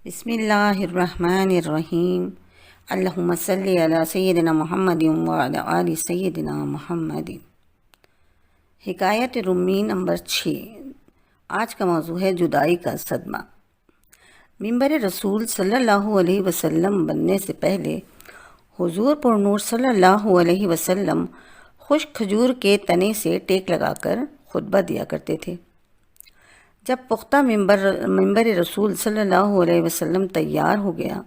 بسم اللہ الرحمن الرحیم۔ اللہم صلی علی سیدنا محمد وعلی آل سیدنا محمد۔ حکایت رومی نمبر 6۔ آج کا موضوع ہے جدائی کا صدمہ۔ منبر رسول صلی اللہ علیہ وسلم بننے سے پہلے حضور پر نور صلی اللہ علیہ وسلم خشک کھجور کے تنے سے ٹیک لگا کر خطبہ دیا کرتے تھے۔ جب پختہ منبر رسول صلی اللہ علیہ وسلم تیار ہو گیا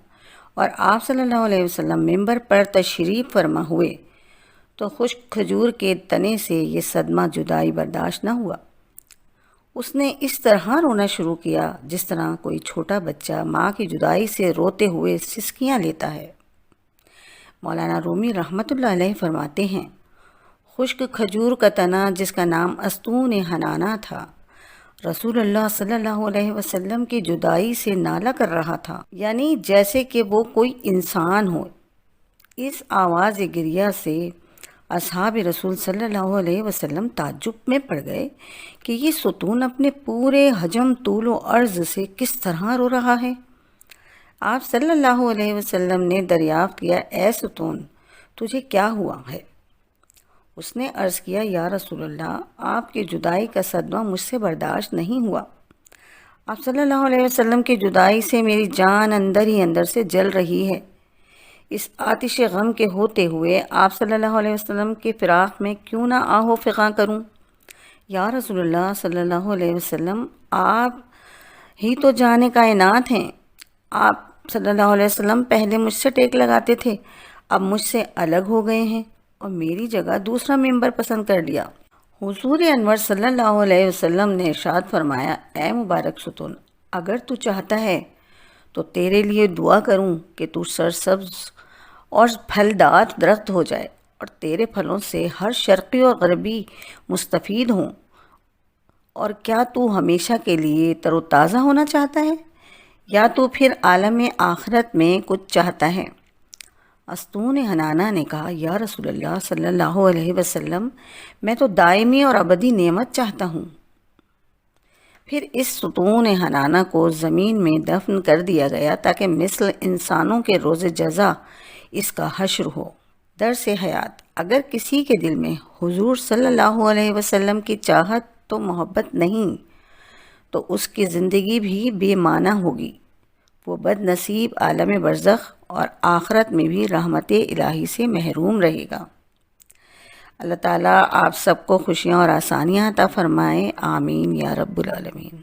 اور آپ صلی اللہ علیہ وسلم منبر پر تشریف فرما ہوئے تو خشک کھجور کے تنے سے یہ صدمہ جدائی برداشت نہ ہوا۔ اس نے اس طرح رونا شروع کیا جس طرح کوئی چھوٹا بچہ ماں کی جدائی سے روتے ہوئے سسکیاں لیتا ہے۔ مولانا رومی رحمۃ اللہ علیہ فرماتے ہیں، خشک کھجور کا تنا جس کا نام استون حنانہ تھا، رسول اللہ صلی اللہ علیہ وسلم کی جدائی سے نالہ کر رہا تھا، یعنی جیسے کہ وہ کوئی انسان ہو۔ اس آواز گریہ سے اصحاب رسول صلی اللہ علیہ وسلم تعجب میں پڑ گئے کہ یہ ستون اپنے پورے حجم، طول و عرض سے کس طرح رو رہا ہے۔ آپ صلی اللہ علیہ وسلم نے دریافت کیا، اے ستون، تجھے کیا ہوا ہے؟ اس نے عرض کیا، یا رسول اللہ، آپ کی جدائی کا صدمہ مجھ سے برداشت نہیں ہوا۔ آپ صلی اللہ علیہ وسلم کی جدائی سے میری جان اندر ہی اندر سے جل رہی ہے۔ اس آتش غم کے ہوتے ہوئے آپ صلی اللہ علیہ وسلم کے فراق میں کیوں نہ آہ و فغاں کروں؟ یا رسول اللہ صلی اللہ علیہ وسلم، آپ ہی تو جان کائنات ہیں۔ آپ صلی اللہ علیہ وسلم پہلے مجھ سے ٹیک لگاتے تھے، اب مجھ سے الگ ہو گئے ہیں اور میری جگہ دوسرا ممبر پسند کر لیا۔ حضور انور صلی اللہ علیہ وسلم نے ارشاد فرمایا، اے مبارک ستون، اگر تو چاہتا ہے تو تیرے لیے دعا کروں کہ تو سرسبز اور پھلدار درخت ہو جائے اور تیرے پھلوں سے ہر شرقی اور غربی مستفید ہوں۔ اور کیا تو ہمیشہ کے لیے تر و تازہ ہونا چاہتا ہے یا تو پھر عالم آخرت میں کچھ چاہتا ہے؟ استون حنانہ نے کہا، یا رسول اللہ صلی اللہ علیہ وسلم، میں تو دائمی اور ابدی نعمت چاہتا ہوں۔ پھر اس ستون حنانہ کو زمین میں دفن کر دیا گیا تاکہ مثل انسانوں کے روز جزا اس کا حشر ہو۔ درس حیات، اگر کسی کے دل میں حضور صلی اللہ علیہ وسلم کی چاہت تو محبت نہیں تو اس کی زندگی بھی بے معنی ہوگی۔ وہ بد نصیب عالم برزخ اور آخرت میں بھی رحمت الہی سے محروم رہے گا۔ اللہ تعالیٰ آپ سب کو خوشیاں اور آسانیاں عطا فرمائے، آمین یا رب العالمین۔